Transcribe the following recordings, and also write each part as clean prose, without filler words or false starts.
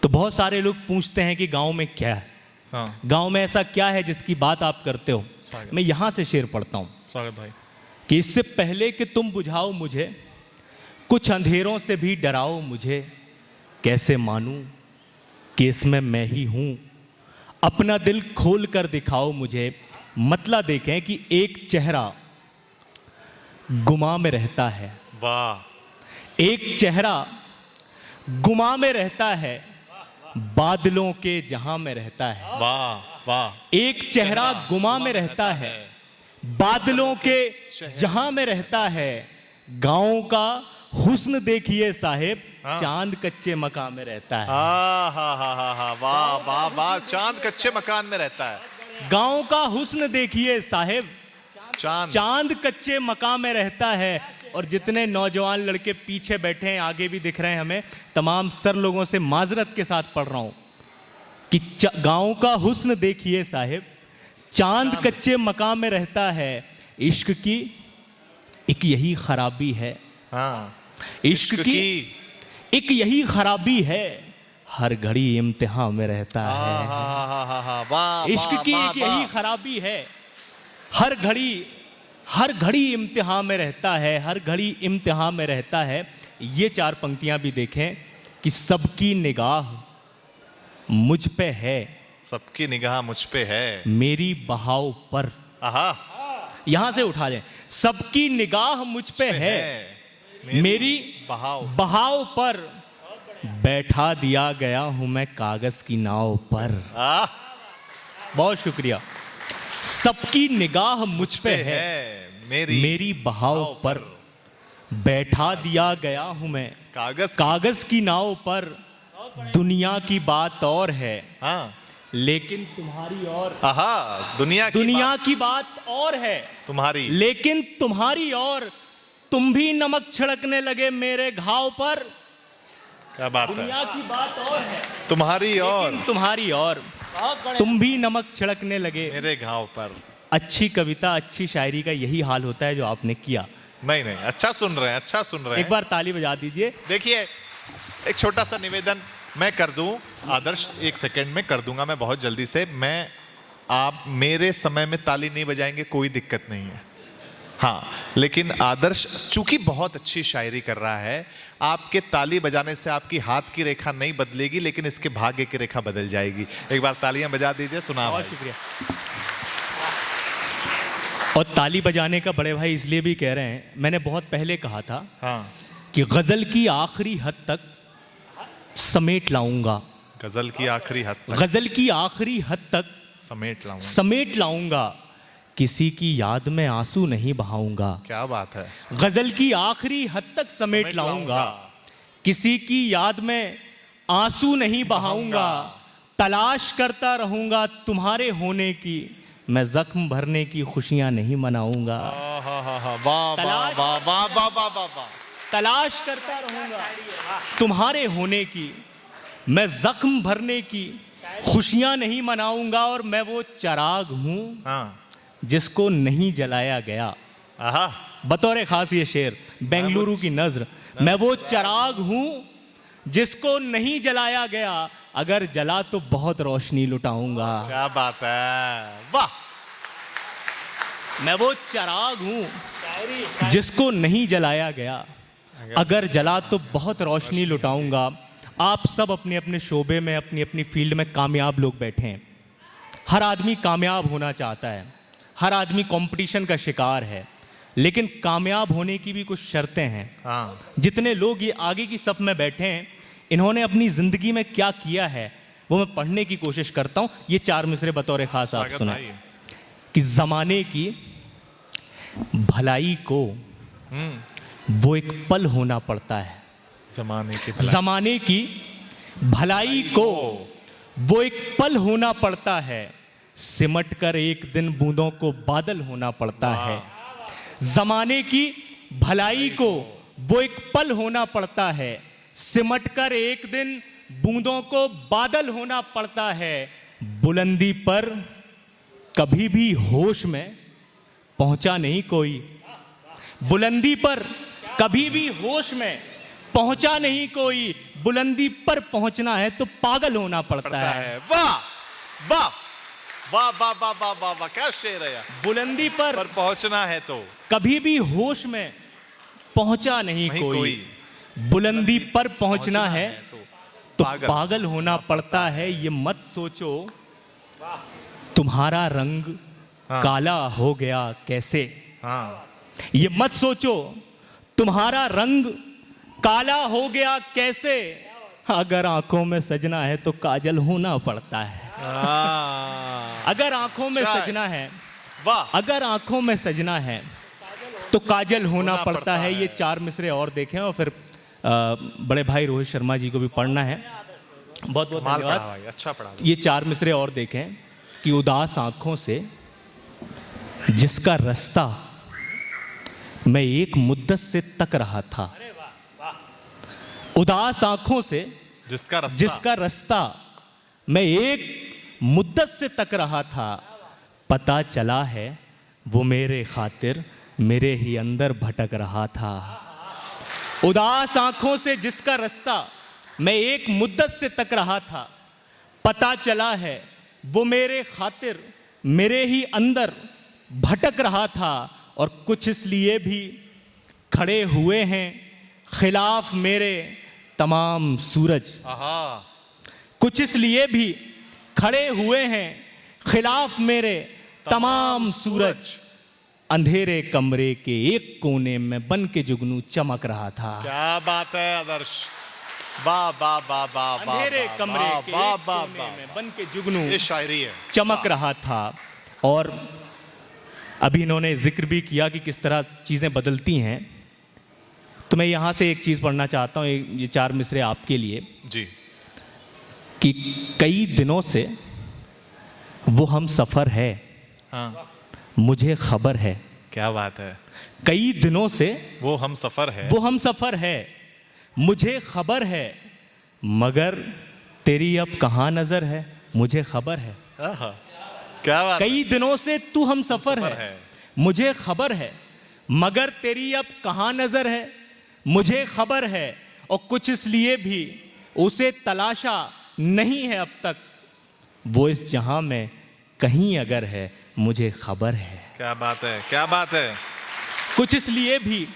तो बहुत सारे लोग पूछते हैं कि गांव में क्या है, हाँ, गांव में ऐसा क्या है जिसकी बात आप करते हो। स्वागत। मैं यहां से शेर पढ़ता हूं स्वागत भाई। कि इससे पहले कि तुम बुझाओ मुझे, कुछ अंधेरों से भी डराओ मुझे, कैसे मानूं कि इसमें मैं ही हूं, अपना दिल खोल कर दिखाओ मुझे। मतलब देखें कि एक चेहरा गुमा में रहता है, वाह, एक चेहरा गुमा में रहता है, बादलों के जहां में रहता है। वाह वाह। एक चेहरा गुमा में रहता है, बादलों के जहां में रहता है। गांव का हुस्न देखिए साहेब, हाँ। चांद कच्चे मकान में रहता है। हा हा हा हा हा, वाह वाह वाह। चांद कच्चे मकान में रहता है। गांव का हुस्न देखिए साहेब, चांद कच्चे मकान में रहता है। और जितने नौजवान लड़के पीछे बैठे हैं, आगे भी दिख रहे हैं हमें, तमाम सर लोगों से माजरत के साथ पढ़ रहा हूं कि गांव का हुस्न देखिए साहेब, चांद कच्चे मकान में रहता है। इश्क की एक यही खराबी है, हाँ, इश्क की एक यही खराबी है, हर घड़ी इम्तिहान में रहता है। वाह, इश्क की एक यही खराबी है, हर घड़ी इम्तिहान में रहता है, हर घड़ी इम्तिहान में रहता है। ये चार पंक्तियां भी देखें कि सबकी निगाह मुझ पे है, सबकी निगाह मुझ पे है, मेरी बहाव पर। आहा, यहां से उठा लें, सबकी निगाह मुझ पे है, मेरी बहाव पर, बैठा दिया गया हूं मैं कागज की नाव पर। बहुत शुक्रिया। सबकी निगाह मुझ पे है, मेरी बहाव पर, बैठा दिया गया हूं मैं कागज की नाव पर। दुनिया की बात और है, हाँ, लेकिन तुम्हारी और। दुनिया की बात और है तुम्हारी, लेकिन तुम्हारी और। तुम भी नमक छिड़कने लगे मेरे घाव पर। क्या बात है। दुनिया की बात और है, तुम्हारी और, तुम्हारी और, तुम भी नमक छिड़कने लगे मेरे घाव पर। अच्छी कविता, अच्छी शायरी का यही हाल होता है जो आपने किया। नहीं नहीं, अच्छा सुन रहे हैं, अच्छा सुन रहे हैं। एक बार ताली बजा दीजिए। देखिए, एक छोटा सा निवेदन मैं कर दूं, आदर्श, एक सेकंड में कर दूंगा मैं, बहुत जल्दी से। आप मेरे समय में ताली नहीं बजाएंगे कोई दिक्कत नहीं है, हाँ, लेकिन आदर्श चूंकि बहुत अच्छी शायरी कर रहा है, आपके ताली बजाने से आपकी हाथ की रेखा नहीं बदलेगी, लेकिन इसके भाग्य की रेखा बदल जाएगी। एक बार तालियां बजा दीजिए। सुना। बहुत शुक्रिया। और ताली बजाने का बड़े भाई इसलिए भी कह रहे हैं, मैंने बहुत पहले कहा था, हाँ, कि गजल की आखिरी हद तक समेट लाऊंगा, गजल की आखिरी हद तक, गजल की आखिरी हद तक समेट लाऊंगा, किसी की याद में आंसू नहीं बहाऊंगा। क्या बात है। गजल की आखिरी हद तक समेट लाऊंगा, किसी की याद में आंसू नहीं बहाऊंगा। तलाश करता रहूंगा तुम्हारे होने की, मैं जख्म भरने की खुशियां नहीं मनाऊंगा। तलाश करता रहूंगा तुम्हारे होने की, मैं जख्म भरने की खुशियां नहीं मनाऊंगा। और मैं वो चिराग हूं, हाँ, जिसको नहीं जलाया गया। बतौर खास ये शेर, बेंगलुरु की नज्र। मैं वो चिराग हूं जिसको नहीं जलाया गया, अगर जला तो बहुत रोशनी लुटाऊंगा। क्या बात है, वाह। मैं वो चिराग हूं जिसको नहीं जलाया गया, अगर जला तो बहुत रोशनी लुटाऊंगा। आप सब अपने अपने शोबे में, अपनी अपनी फील्ड में कामयाब लोग बैठे हैं। हर आदमी कामयाब होना चाहता है, हर आदमी कंपटीशन का शिकार है, लेकिन कामयाब होने की भी कुछ शर्तें हैं। हाँ। जितने लोग ये आगे की सफ में बैठे हैं, इन्होंने अपनी जिंदगी में क्या किया है वो मैं पढ़ने की कोशिश करता हूं। ये चार मिसरे बतौर खास आप सुना कि जमाने की भलाई को वो एक पल होना पड़ता है, जमाने की भलाई को वो एक पल होना पड़ता है, सिमट कर एक दिन बूंदों को बादल होना पड़ता है। जमाने की भलाई को वो एक पल होना पड़ता है, सिमट कर एक दिन बूंदों को बादल होना पड़ता है। बुलंदी पर कभी भी होश में पहुंचा नहीं कोई, बुलंदी पर कभी भी होश में पहुंचा नहीं कोई, बुलंदी पर पहुंचना है तो पागल होना पड़ता है। वाह वाह वाह वाह वाह वाह वाह वाह, क्या शेर है यार। बुलंदी पर पहुंचना है तो कभी भी होश में पहुंचा नहीं वहीं कोई, बुलंदी पर पहुंचना है तो पागल पागल होना पड़ता है। ये मत सोचो तुम्हारा रंग काला हो गया कैसे, हाँ ये मत सोचो तुम्हारा रंग काला हो गया कैसे, अगर आंखों में सजना है तो काजल होना पड़ता है। अगर आंखों में शायद। सजना है, वाह अगर आंखों में सजना है तो काजल होना पड़ता है। ये 4 मिसरे और देखें और फिर बड़े भाई रोहित शर्मा जी को भी पढ़ना है। बहुत बहुत माल पढ़ा धन्यवाद। भाई, अच्छा पढ़ा। ये 4 मिसरे और देखें कि उदास आंखों से जिसका रास्ता मैं एक मुद्दत से तक रहा था, उदास आंखों से जिसका रास्ता मैं एक मुद्दत से तक रहा था, पता चला है वो मेरे खातिर मेरे ही अंदर भटक रहा था। उदास आंखों से जिसका रास्ता मैं एक मुद्दत से तक रहा था, पता चला है वो मेरे खातिर मेरे ही अंदर भटक रहा था। और कुछ इसलिए भी खड़े हुए हैं खिलाफ मेरे तमाम सूरज, कुछ इसलिए भी खड़े हुए हैं खिलाफ मेरे तमाम सूरज, अंधेरे कमरे के एक कोने में बन के जुगनू चमक रहा था। क्या बात है आदर्श, वाह वाह वाह वाह। अंधेरे कमरे के एक कोने में बन के जुगनू ये शायरी है, चमक रहा था। और अभी इन्होंने जिक्र भी किया कि किस तरह चीज़ें बदलती हैं, तो मैं यहाँ से एक चीज़ पढ़ना चाहता हूँ, ये 4 मिसरे आपके लिए जी। कि कई दिनों से वो हम सफ़र है, हाँ मुझे खबर है। क्या बात है। कई दिनों से वो हम सफर है, वो हम सफ़र है, मुझे खबर है, मगर तेरी अब कहाँ नज़र है, मुझे खबर है। क्या बात है। कई दिनों से तू हम सफ़र है, मुझे खबर है, मगर तेरी अब कहाँ नज़र है, मुझे खबर है। और कुछ इसलिए भी उसे तलाशा नहीं है अब तक, वो इस जहां में कहीं अगर है, मुझे खबर है। क्या बात है, क्या बात है। कुछ इसलिए भी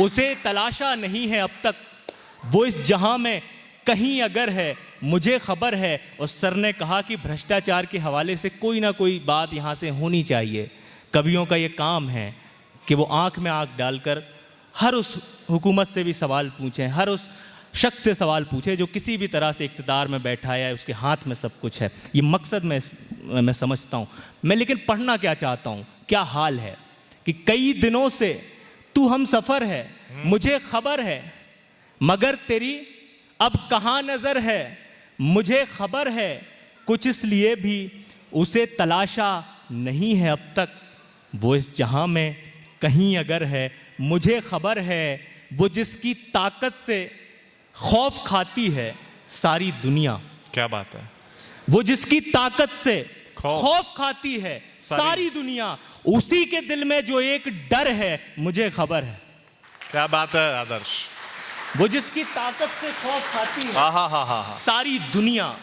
उसे तलाशा नहीं है अब तक, वो इस जहां में कहीं अगर है, मुझे खबर है। और सर ने कहा कि भ्रष्टाचार के हवाले से कोई ना कोई बात यहाँ से होनी चाहिए। कवियों का ये काम है कि वो आंख में आंख डालकर हर उस हुकूमत से भी सवाल पूछें, हर उस शख्स से सवाल पूछे जो किसी भी तरह से इक़्तिदार में बैठा है, उसके हाथ में सब कुछ है। ये मकसद मैं समझता हूँ। मैं लेकिन पढ़ना क्या चाहता हूँ, क्या हाल है कि कई दिनों से तू हम सफ़र है, मुझे खबर है, मगर तेरी अब कहाँ नज़र है, मुझे खबर है। कुछ इसलिए भी उसे तलाशा नहीं है अब तक, वो इस जहां में कहीं अगर है, मुझे खबर है। वो जिसकी ताकत से खौफ खाती है सारी दुनिया। क्या बात है। वो जिसकी ताकत से खौफ खाती है सारी दुनिया, उसी के दिल में जो एक डर है, मुझे खबर है। क्या बात है आदर्श। वो जिसकी ताकत से खौफ खाती है सारी दुनिया,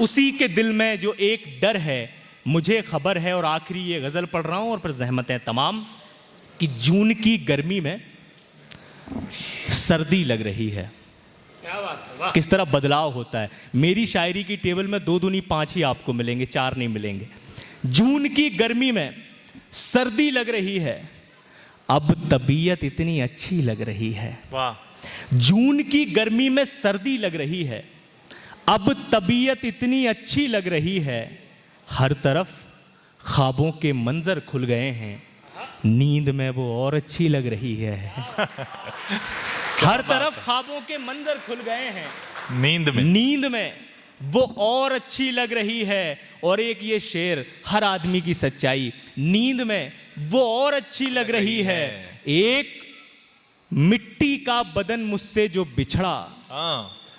उसी के दिल में जो एक डर है, मुझे खबर है। और आखिरी ये गज़ल पढ़ रहा हूँ और फिर ज़हमतें तमाम, कि जून की गर्मी में सर्दी लग रही है। क्या बात है, वाह। किस तरह बदलाव होता है। मेरी शायरी की टेबल में 2 दूनी 5 ही आपको मिलेंगे, 4 नहीं मिलेंगे। जून की गर्मी में सर्दी लग रही है, अब तबीयत इतनी अच्छी लग रही है। वाह। जून की गर्मी में सर्दी लग रही है, अब तबीयत इतनी अच्छी लग रही है। हर तरफ ख्वाबों के मंजर खुल गए हैं, नींद में वो और अच्छी लग रही है। हर तरफ ख्वाबों के मंजर खुल गए हैं, नींद में वो और अच्छी लग रही है। और एक ये शेर, हर आदमी की सच्चाई, नींद में वो और अच्छी लग रही है। एक मिट्टी का बदन मुझसे जो बिछड़ा,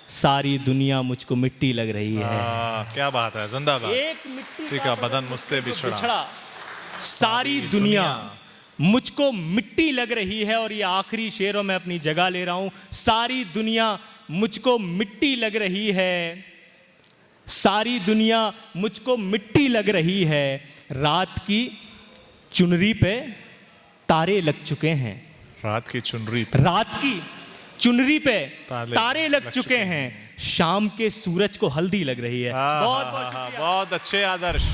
सारी दुनिया मुझको मिट्टी लग रही है। क्या बात है, जिंदाबाद। एक मिट्टी का बदन मुझसे बिछड़ा, सारी दुनिया मुझको मिट्टी लग रही है, और ये आखिरी शेर और मैं अपनी जगह ले रहा हूं, सारी दुनिया मुझको मिट्टी लग रही है, सारी दुनिया मुझको मिट्टी लग रही है, रात की चुनरी पे तारे लग चुके हैं, रात की चुनरी पे रात की चुनरी पे तारे तारे लग लग चुके चुके हैं, शाम के सूरज को हल्दी लग रही है। बहुत बहुत बहुत अच्छे आदर्श।